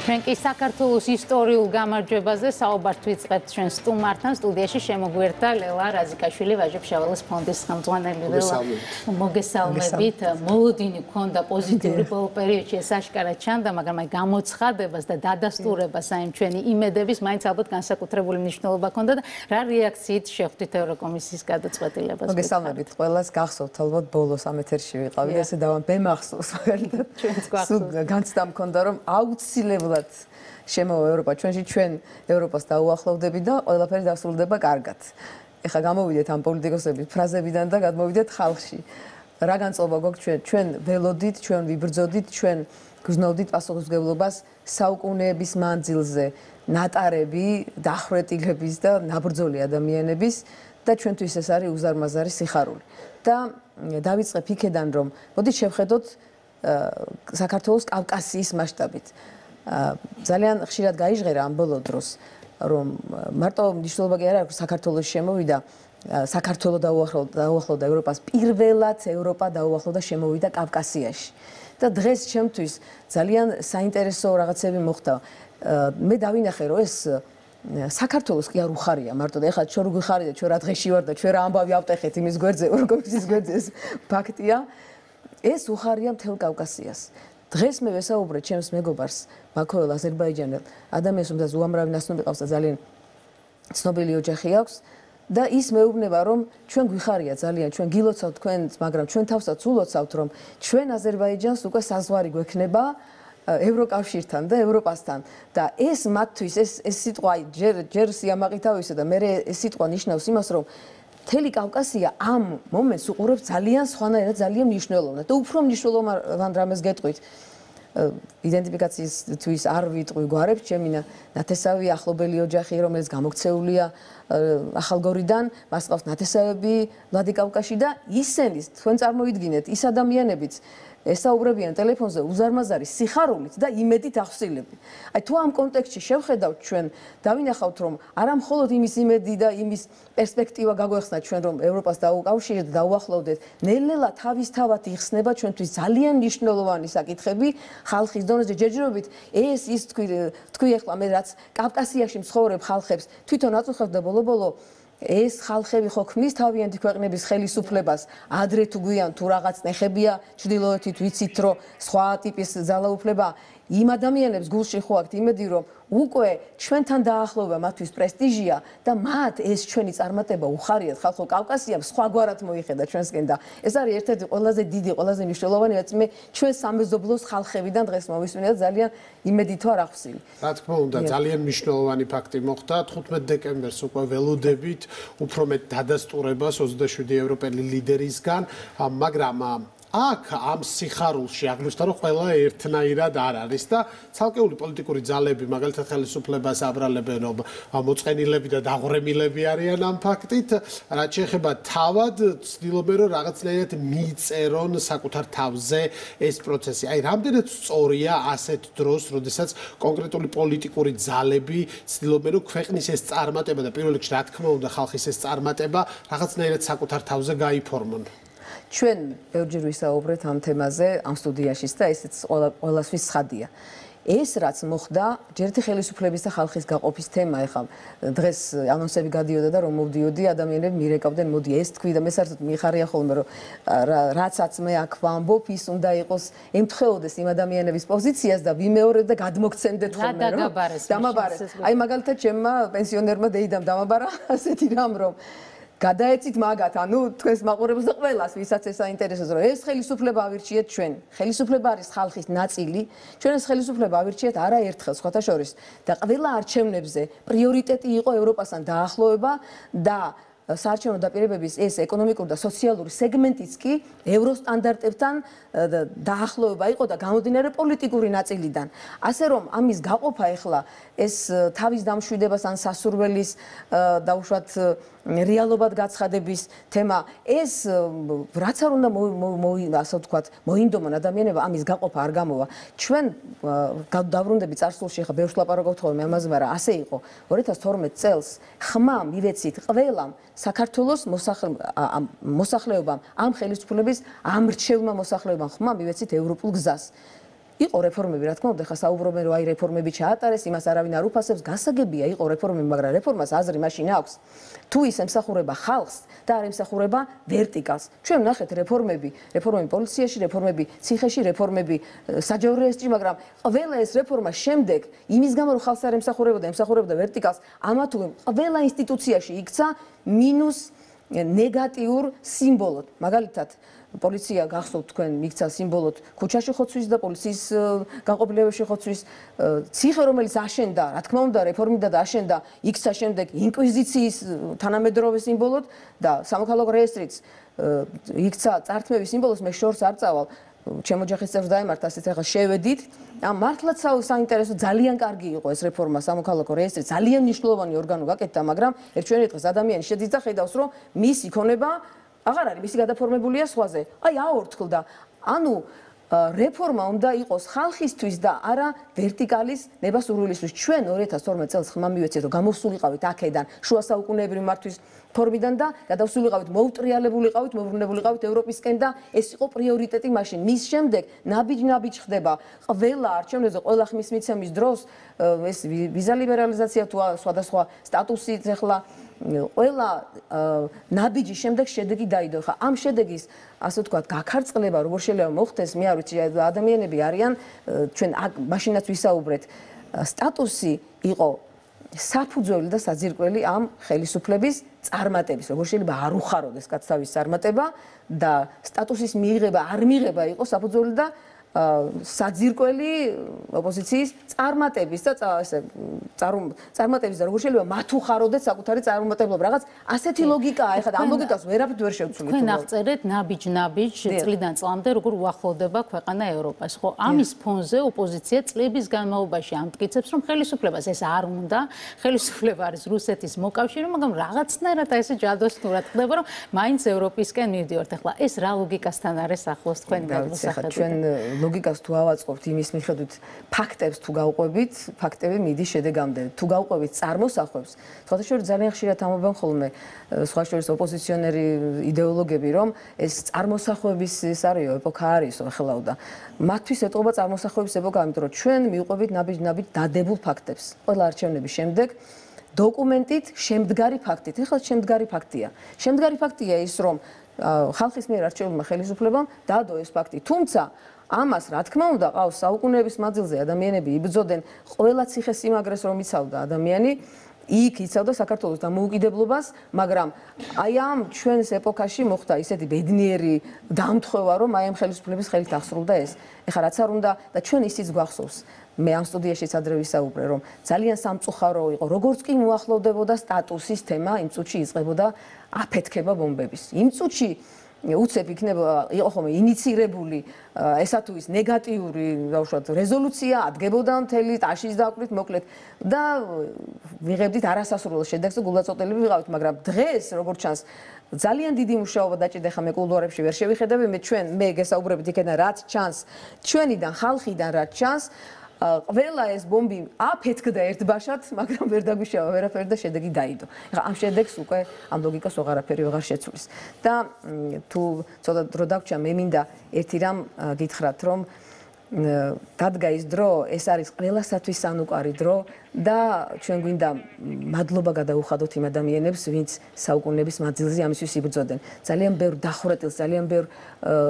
ჩვენ კი საქართველოს ისტორიულ გამარჯვებაზე საუბარს ვიწყებთ ჩვენ სტუმართან. სტუდიაში შემოგვერთა ლელა რაზიკაშვილი, ვაჟებ-შაველის ფონდის ხელმძღვანელი. მოგესალმებით. მოლოდინი ქონდა პოზიტიური ბოლო პერიოდში, ეს აშკარად ჩანდა, მაგრამ აი გამოცხადებას და დადასტურებას აი ჩვენი იმედების მაინც ალბათ განსაკუთრებული მნიშვნელობა ქონდა და რა რეაქციით შეხვდით ევროკომისიის გადაწყვეტილებას? მოგესალმებით ყველას, გახსოვთ ალბათ ბოლოს ამ ეთერში ვიყავით, ესე მახსოვს მაგალითად. ჩვენც გვახსოვს. განცდა მქონდა რომ აუცილებლად შემოვა ევროპა ჩვენში, ჩვენ ევროპას დაუახლოვდებით და ყველაფერი დასრულდება კარგად. ეხლა გამოვიდეთ ამ პოლიტიკოსების ფრაზებიდან და გადმოვიდეთ ხალხში. რა განწყობა გვაქვს ჩვენ ველოდით, ჩვენ ვიბრძოდით, ჩვენ გრძნობდით პასუხისმგებლობას საუკუნეების მანძილზე ნატარები, დახვეტილების და ნაბრძოლი ადამიანების და ჩვენთვის ეს არის უზარმაზარი სიხარული. და დავიწყებ იქედან რომ მოდი შევხედოთ საქართველოს კავკასიის მასშტაბით. ძალიან ხშირად გაიჟღერა ამ ბოლო დროს რომ მარტო მნიშვნელობა კი არ აქვს საქართველოს შემოვიდა საქართველოს დაუახლოვდა ევროპას, პირველად ევროპა დაუახლოვდა შემოვიდა კავკასიაში. და დღეს ჩემთვის ძალიან საინტერესო რაღაცები მოხდა. მე დავინახე რომ ეს საქართველოს კი არ უხარია მარტო და ეხლა ჩვენ რო გვიხარია ჩვენ რა დღეში ვარ და ჩვენ რა ამბავი ავტეხეთ იმის გვერდზე ევროკომისიის გვერდზე ეს ფაქტია. ეს უხარია მთელ კავკასიას. დღეს მე ვესაუბრე ჩემს მეგობარს ბაქოელ აზერბაიჯანელ ადამიანს, რომელსაც უამრავი ნაცნობი ყავს და ძალიან ცნობილი ოჯახი აქვს და ის მეუბნება რომ ჩვენ გვიხარია ძალიან, ჩვენ გილოცავთ თქვენს, მაგრამ ჩვენ თავსაც ულოცავთ რომ ჩვენ აზერბაიჯანს უკვე საზღვარი გვექნება ევროკავშირთან და ევროპასთან და ეს მათთვის ეს სიტყვა ჯერ სიამაყით ავისა და მე ეს სიტყვა ნიშნავს იმას რომ მთელი კავკასია ამ მომენტს უყურებს ძალიან სხვანაირად, ძალიან მნიშვნელოვნად და უფრო მნიშვნელოვან რამეს გეტყვით. იდენტიფიკაციისთვის არ ვიტყვი გვარებს, ჩემი ნათესავი ახლობელი ოჯახი, რომელიც გამოქცეულია ახალგორიდან, მას ყავს ნათესავები ვლადიკავკაში და ისინი თქვენ წარმოიდგინეთ, ის ადამიანებიც ესაუბრებიან ტელეფონზე უზარმაზარი სიხარულით და იმედით ახსილებით. აი თუ ამ კონტექსტში შევხედავთ ჩვენ, დავინახავთ რომ არა მხოლოდ იმის იმედი და იმის პერსპექტივა გაგვეხსნა ჩვენ რომ ევროპას დაუკავშირდეთ, დაუახლოვდეთ, ნელ-ნელა თავისთავად იხსნება ჩვენთვის ძალიან მნიშვნელოვანი საკითხები ხალხის დონეზე ჯერჯერობით. ეს ის თქვი ახლა მე რაც კავკასიაში მცხოვრებ ხალხებს თვითონ აწუხებთ და ბოლო-ბოლო ეს ხალხები ხო ქმნის თავიანთი ქვეყნების ხელისუფლებას, ადრე თუ გვიან თუ რაღაც ნეხებია ჩრდილოეთით ვიცით რომ სხვა ტიპის ძალაუფლება იმ ადამიანებს გულში ხო აქვთ იმედი რომ უკვე ჩვენთან დაახლოება მათთვის პრესტიჟია და მათ ეს ჩვენი წარმატება უხარიათ ხალხო კავკასიამ სხვაგვარად მოიხედა ჩვენსკენ და ეს არის ერთ-ერთი ყველაზე დიდი, ყველაზე მნიშვნელოვანი რაც მე ჩვენ სამეზობლოს ხალხებიდან დღეს მოვისმინე და ძალიან იმედით ვარ ახსილი. რა თქმა უნდა, ძალიან მნიშვნელოვანი ფაქტი მოხდა 15 დეკემბერს უკვე ველოდებით უფრო მეტ დადასტურებას 27 ევროპელი ლიდერისგან, მაგრამ აქ ამ სიხარულში აღნიშნა რომ ყველა ერთნაირად არ არის და ცალკეული პოლიტიკური ძალები მაგალითად ხელისუფლებას აბრალებენ რომ მოწყენილები და დაღვრემილები არიან ამ ფაქტით, რაც შეეხება თავად ცდილობენ რომ რაღაცნაირად მიიწერონ საკუთარ თავზე ეს პროცესი. აი რამდენად სწორია ასეთ დროს, როდესაც კონკრეტული პოლიტიკური ძალები ცდილობენ რომ ქვეყნის ეს წარმატება და პირველ რიგში რა თქმა უნდა ხალხის ეს წარმატება რაღაცნაირად საკუთარ თავზე გაიფორმონ. ჩვენ ბევრჯერ ვისაუბრეთ ამ თემაზე ამ სტუდიაშიც და ესეც ყველასთვის ცხადია. ეს რაც მოხდა, ჯერტი ხელისუფლების და ხალხის გაყოფის თემა, ეხლა დღეს ანონსები გადიოდა და რომ მოვდიოდი, ადამიანები მირეკავდნენ, მოდი ეს თქვი და მე საერთოდ მიხარია ხოლმე რომ რაცაც მე აქ ვამბობ, ის უნდა იყოს ემთხვეოდეს იმ ადამიანების პოზიციას და ვიმეორებ და გადმოგცემდეთ ხოლმე რომ დამაბარეს. აი მაგალითად ჩემმა პენსიონერმა დეიდამ დამაბარა ასეთი რამ რომ გადაეცით მაგათ, ანუ თქვენს მაყურებელს და ყველას, ვისაც ეს საინტერესოს, რომ ეს ხელისუფლება ავირჩიეთ ჩვენ. ხელისუფლება არის ხალხის ნაწილი. ჩვენ ეს ხელისუფლება ავირჩიეთ არაერთხელ, სხვათა შორის და ყველა არჩევნებზე პრიორიტეტი იყო ევროპასთან დაახლოება და საარჩევნო დაპირებების ეს ეკონომიკური და სოციალური სეგმენტიც კი ევროსტანდარტებთან დაახლოება იყო და გამომდინარე პოლიტიკური ნაწილიდან. ასე რომ ამის გაყოფა ახლა ეს თავის დამშვიდებას ან სასურველის დაუშვათ რეალობად გაცხადების თემა ეს რაც არ უნდა ასე ვთქვათ მოინდომონ ადამიანებმა ამის გაყოფა არ გამოვა. ჩვენ დავბრუნდები წარსულში ახლა ბევრს ლაპარაკობთ ხოლმე ამაზე, მაგრამ ასე იყო 2012 წელს ხმა მივეცით ყველამ საქართველოს მოსახლეობამ ამ ხელისუფლების ამრჩევლმა მოსახლეობამ ხმა მივეცით ევროპულ გზას. იყო რეფორმები, რა თქმა უნდა, ხა საუბრობენ რომ აი რეფორმები ჩაატარეს, იმას არავინ არ უფასებს, გასაგებია იყო რეფორმები, მაგრამ რეფორმას აზრი მაშინ აქვს. თუ ის ემსახურება ხალხს და არ ემსახურება ვერტიკალს. ჩვენ ვნახეთ რეფორმები პოლიციაში, რეფორმები ციხეში, რეფორმები საჯარო რეესტრში, მაგრამ ყველა ეს რეფორმა შემდეგ იმის გამო რომ ხალხს არ ემსახურებოდა ვერტიკალს, ამა თუ ყველა ინსტიტუციაში იქცა მინუს ნეგატიურ სიმბოლოდ. მაგალითად პოლიცია გახსოვთ თქვენ მიქცა სიმბოლოდ ქუჩაში ხოცვის და პოლიციის განყოფილებებში ხოცვის ციხე რომელიც აშენდა რა თქმა უნდა რეფორმიდა და აშენდა იქცა შემდეგ ინკვიზიციის თანამედროვე სიმბოლოდ და სამოქალაქო რეესტრიც იქცა წართმევის სიმბოლოს მე შორს არ წავალ ჩემ ოჯახის წევრს დაემართა ასეთ ახლა შევედით ამ მართლაც საინტერესო ძალიან კარგი იყო ეს რეფორმა სამოქალაქო რეესტრი ძალიან მნიშვნელოვანი ორგანო გაკეთდა მაგრამ ერთგვარი დღეს ადამიანი შედის და ხედავს რომ მისი ქონება აღარ არის მისი გადაფორმებულია სხვაზე აი აორთქლდა ანუ რეფორმა უნდა იყოს ხალხისთვის და არა ვერტიკალის ნებასურვილისთვის ჩვენ 2012 წელს ხმა მივეცეთ რომ გამოსულიყავით აქედან შუა საუკუნეებრივი მართვის ფორმიდან და გადავსულიყავით მოუტრიალებულიყავით მოვრნებულიყავით ევროპისკენ და ეს იყო პრიორიტეტი მაშინ მის შემდეგ ნაბიჯ ხდება ყველა არჩევნებზე ყველა ხმის მიცემის დროს ეს ვიზა ლიბერალიზაცია თუ სხვადასხვა სტატუსით ახლა ყველა ნაბიჯის შემდეგ შედეგი დაიდო. ხა ამ შედეგის ასე ვთქვათ, გაქარწყლება როგორ შეიძლება მოხდეს, მე არ ვიცი, ადამიანები არიან ჩვენ მაშინაც ვისაუბრეთ, სტატუსი იყო საფუძველი და საძირკველი ამ ხელისუფლების წარმატების, როგორ შეიძლება არ უხაროდეს კაცსავის წარმატება და სტატუსის მიღება, არ მიღება იყო საფუძველი და საძირკველი ოპოზიციის წარმატების და ესე წარმატების და როგორ შეიძლება მათ უხაროდეს საკუთარი წარმატებლობა რაღაც ასეთი ლოგიკაა ეხლა და ამ ლოგიკას ვერაფრით ვერ შევცვლით თქვენ აღწერეთ ნაბიჯ წლიდან წლამდე როგორ უახლოვდება ქვეყანა ევროპას ხო ამის ფონზე ოპოზიცია წლების განმავლობაში ამტკიცებს რომ ხელისუფლებას ეს არ უნდა ხელისუფლება არის რუსეთის მოკავშირე მაგრამ რაღაცნაირად ესე ჯადოსნურად ხდება რომ მაინც ევროპისკენ მივდივართ ახლა ეს რა ლოგიკასთან არის ახლოს თქვენი გადმოსახედით ჩვენ ლოგიკას თუ ავაწყობთ იმის მიხედვით ფაქტებს თუ გავყვებით ფაქტები მიდის შედეგამდე თუ გავყვებით წარმოსახვებს სხვათა შორის ძალიან ხშირად ამბობენ ხოლმე სხვა შორის ოპოზიციონერი იდეოლოგები რომ ეს წარმოსახვების ეს არისო ეპოქა არისო ახლა და მათთვის ეტყობა წარმოსახვების ეპოქა იმიტომ რომ ჩვენ მივყვებით ნაბიჯ დადებულ ფაქტებს ყველა არჩევნების შემდეგ დოკუმენტით შემდგარი ფაქტით ეხლა შემდგარი ფაქტია ის რომ ხალხის მიერ არჩეულმა ხელისუფლებამ დადო ეს ფაქტი თუმცა ამას რა თქმა უნდა ყავს საუკუნეების მანძილზე ადამიანები იბრძოდნენ ყველა ციხესიმაგრეს რომ იცავდა ადამიანი იქ იცავდა საქართველოს დამოუკიდებლობას მაგრამ აი ამ ჩვენს ეპოქაში მოხდა ისეთი ბედნიერი დამთხევა რომ აი ამ ხელისუფლების ხელით აღსრულდა ეს ეხლა რაც არ უნდა და ჩვენ ისიც გვახსოვს მე ამ სტუდიაშიც ადრე ვისაუბრე რომ ძალიან სამწუხარო იყო როგორც კი მოახლოვდებოდა სტატუსის თემა იმ წუთში იწყებოდა აფეთქება ბომბების იმ წუთში უცებ იქნება იყო ხოლმე ინიცირებული ესა თუ ის ნეგატიური ბავშვად რეზოლუცია ადგებოდა მთელი ტაშის დაკვირით მოკლედ და ვიღებდით არასასურველ შედეგს და გულწრფელები ვიყავით მაგრამ დღეს როგორც ჩანს ძალიან დიდი მუშაობა დაჭირდა ხა მე კულტურებში ვერ შევიხედები მე გესაუბრებით იქიდან რაც ჩანს ჩვენიდან ხალხიდან რაც ჩანს ყველა ეს ბომბი აფეთქდა ერთბაშად, მაგრამ ვერ დაგვიშავა ვერაფერი და შედეგი დაიდო. ეხლა ამ შედეგს უკვე ამ ლოგიკას ვეღარ შეცვლის. და თუ ცოტა დრო დაგვრჩა, მე მინდა ერთი რამ გითხრათ, რომ დადგა ის დრო, ეს არის ყველასათვის ანუკვარი დრო და ჩვენ გვინდა მადლობა გადაუხადოთ იმ ადამიანებს, ვინც საუკუნეების მანძილზე ამისთვის იბრძოდნენ. ძალიან ბევრ დახვრეტილს, ძალიან ბევრ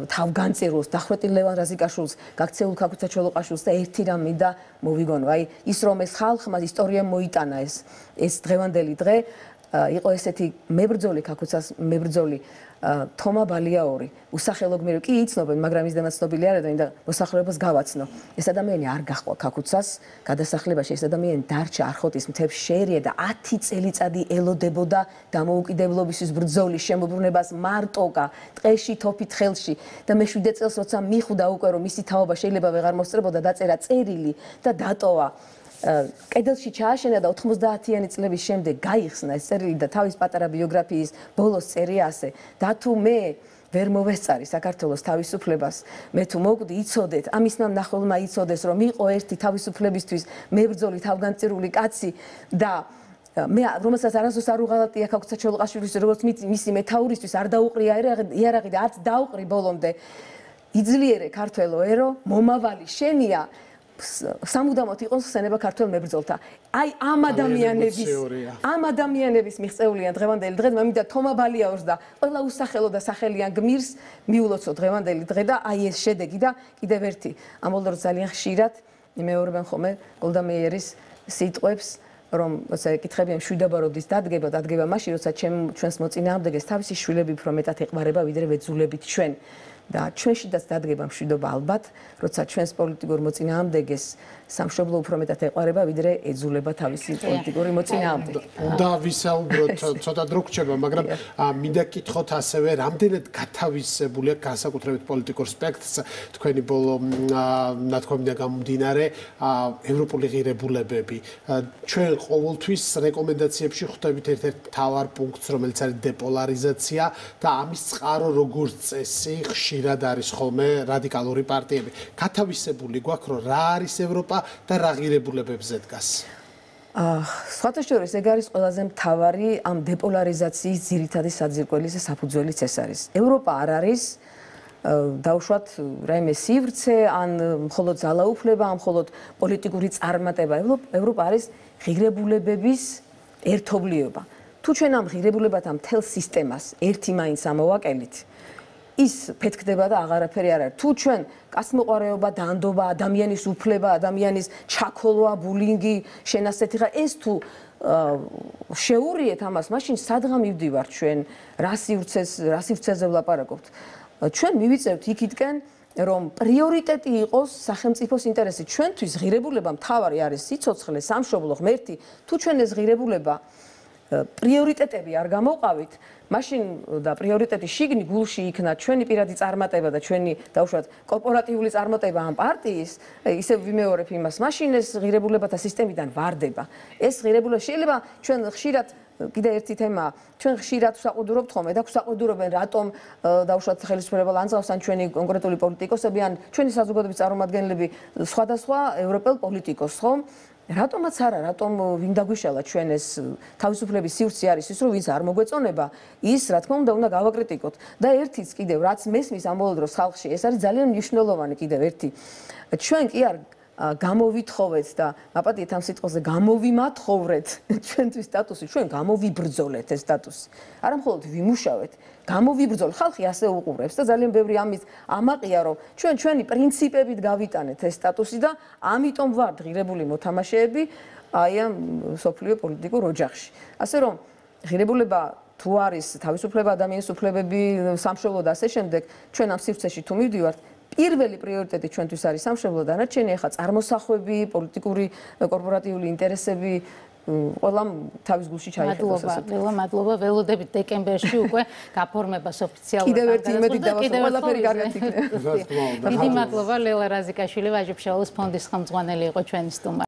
თავგანწირულს, დახვრეტილ ლევან რაზიკაშვილს, გაქცეულ ქაქუცა ჩოლოყაშვილს და ერთი რამ მინდა მოვიგონო. აი ის რომ ეს ხალხმა ისტორია მოიტანა ეს დღევანდელი დღე იყო ესეთი მებრძოლი ქაქუცას მებრძოლი თომა ბალიაური უსახელო გმირი კი იცნობენ მაგრამ ის დამაცნობილი არ არის და მოსახლეობას გავაცნო ეს ადამიანი არ გაჰყვა ქაქუცას გადასახლებაში ეს ადამიანი დარჩა არხოტის მთებში შეერია და 10 წელიწადი ელოდებოდა დამოუკიდებლობის ბრძოლის შემოbrunებას მარტოკა ტყეში თოფით ხელში და მე 7 წელს როცა მიხვდა უკვე რომ მისი თაობა შეიძლება ვეღარ მოსწრებოდა დაწერა წერილი და დატოვა კედელში ჩააშენა და 90-იანი წლების შემდეგ გაიხსნა ეს წერილი და თავის პატარა ბიოგრაფიის ბოლოს წერია ასე და თუ მე ვერ მოვესწარი საქართველოს თავისუფლებას მე თუ მოკვდი იცოდეთ ამის ნახულმა იცოდეს რომ იყო ერთი თავისუფლებისთვის მებრძოლი თავგანწირული კაცი და მე რომელსაც არასდროს არ უღალატია ქაქუცა ჩოლოყაშვილის როგორც მისი მეთაურისთვის არ დაუყრია იარაღი და არც დაუყრი ბოლომდე იძლიერე ქართველო ერო, მომავალი შენია. სამუდამოდ იყოს ხსენება ქართველ მებრძოლთა. აი ამ ადამიანების მიღწეულია დღევანდელი დღე, მე მინდა თომა ბალიაურს და ყველა უსახელო და სახელიან გმირს მიულოცო დღევანდელი დღე და აი ეს შედეგი და კიდევ ერთი ამბობენ ძალიან ხშირად იმეორებენ ხოლმე გოლდა მეიერის სიტყვებს რომ ასე კითხები მშვიდობა როდის დადგება მაშინ როცა ჩვენს მოწინააღმდეგეს თავისი შვილები უფრო მეტად ეყმარება ვიდრე ვეძულებით ჩვენ და ჩვენშიდაც დადგება მშვიდობა ალბათ როცა ჩვენს პოლიტიკურ მოწინააღმდეგეს სამშობლო უფრო მეტად ეყმარება ვიდრე ეძულება თავისი პოლიტიკური მოწინააღმდეგე. უნდა ვისაუბროთ ცოტა დრო გრჩება, მაგრამ მინდა კითხოთ ასევე რამდენად გათავისებულია განსაკუთრებით პოლიტიკურ სპექტრს თქვენი ბოლო ნათქვამიდან გამომდინარე ევროპული ღირებულებები. ჩვენ ყოველთვის რეკომენდაციებში ხვდებით ერთ-ერთ მთავარ პუნქტს, რომელიც არის დეპოლარიზაცია და ამის წყარო როგორც წესი ხშირად არის ხოლმე რადიკალური პარტიები. გათავისებული გვაქვს რომ რა არის ევროპა და რა ღირებულებებზე დგას. სხვათა შორის ეგ არის ყველაზე მთავარი ამ დეპოლარიზაციის ძირითადი საძირკველი და საფუძველიც ეს არის. ევროპა არ არის დაუშვათ რაიმე სივრცე ან მხოლოდ ძალაუფლება, ან მხოლოდ პოლიტიკური წარმატება. ევროპა არის ღირებულებების ერთობლიობა. თუ ჩვენ ამ ღირებულებათა მთელ სისტემას ერთი მაინც ამოვაკელით, ის ფეთქდება და აღარაფერი არ არის. თუ ჩვენ კაცმოყვარეობა, დანდობა, ადამიანის უფლება, ადამიანის ჩაქოლვა, ბულინგი, შენასწეთი ხა ეს თუ შეურიეთ ამას, მაშინ სადღა მივდივართ ჩვენ რა სივრცეზე ვლაპარაკობთ. ჩვენ მივიწევთ იქითკენ, რომ პრიორიტეტი იყოს სახელმწიფოს ინტერესი. ჩვენთვის ღირებულება მთავარი არის სიცოცხლე, სამშობლო, ღმერთი. თუ ჩვენ ეს ღირებულება პრიორიტეტები არ გამოვყავით, მაშინ და პრიორიტეტი შიგნი გულში იქნა ჩვენი პირადი წარმატება და ჩვენი დაუშვათ კორპორატიული წარმატება ამ პარტიის, ისევ ვიმეორებ იმას, მაშინ ეს ღირებულებათა სისტემიდან ვარდება. ეს ღირებულება შეიძლება ჩვენ ხშირად კიდე ერთი თემა, ჩვენ ხშირად ვსაყუდურობთ ხოლმე და გვსაყუდურობენ რატომ დაუშვათ ხელისუფლება ლანძღავს ან ჩვენი კონკრეტული პოლიტიკოსები ან ჩვენი საზოგადოების წარმომადგენლები სხვადასხვა ევროპელ პოლიტიკოსს, ხო? რატომაც არა, რატომ ვინ დაგვიშალა ჩვენ ეს თავისუფლების სივრცე არის ის, რომ ვინც არ მოგვეწონება, ის რა თქმა უნდა გავაკრიტიკოთ. და ერთიც კიდევ რაც მესმის ამ ბოლო დროს ხალხში, ეს არის ძალიან მნიშვნელოვანი კიდევ ერთი. ჩვენ კი არ გამოვითხოვეთ და მაპატიეთ ამ სიტყვაზე გამოვიმათხოვრეთ ჩვენთვის სტატუსი, ჩვენ გამოვიბრძოლეთ ეს სტატუსი. არა მხოლოდ ვიმუშავეთ, გამოვიბრძოლეთ. ხალხი ასე უყურებს და ძალიან ბევრი ამის ამაყია, რომ ჩვენ ჩვენი პრინციპებით გავიტანეთ ეს სტატუსი და ამიტომ ვართ ღირებული მოთამაშეები აი ამ სოფლიო პოლიტიკურ ოჯახში. ასე რომ ღირებულება თუ არის თავისუფლება, ადამიანის უფლებები, სამშობლო და ასე შემდეგ, ჩვენ ამ სივრცეში თუ მივდივართ, პირველი პრიორიტეტი ჩვენთვის არის სამშობლო, დანარჩენი ახლა წარმოსახვები, პოლიტიკური, კორპორატიული ინტერესები ყველამ თავის გულში ჩაიხედოს. მადლობა, ველოდებით დეკემბერში უკვე გაფორმებას ოფიციალურად. კიდევ ერთი იმედი დავასრულოთ, ყველაფერი კარგად იქნება. დიდი მადლობა ლელა რაზიკაშვილი, ვაჟი-ფშაველის ფონდის ხელმძღვანელი იყო ჩვენი სტუმარი.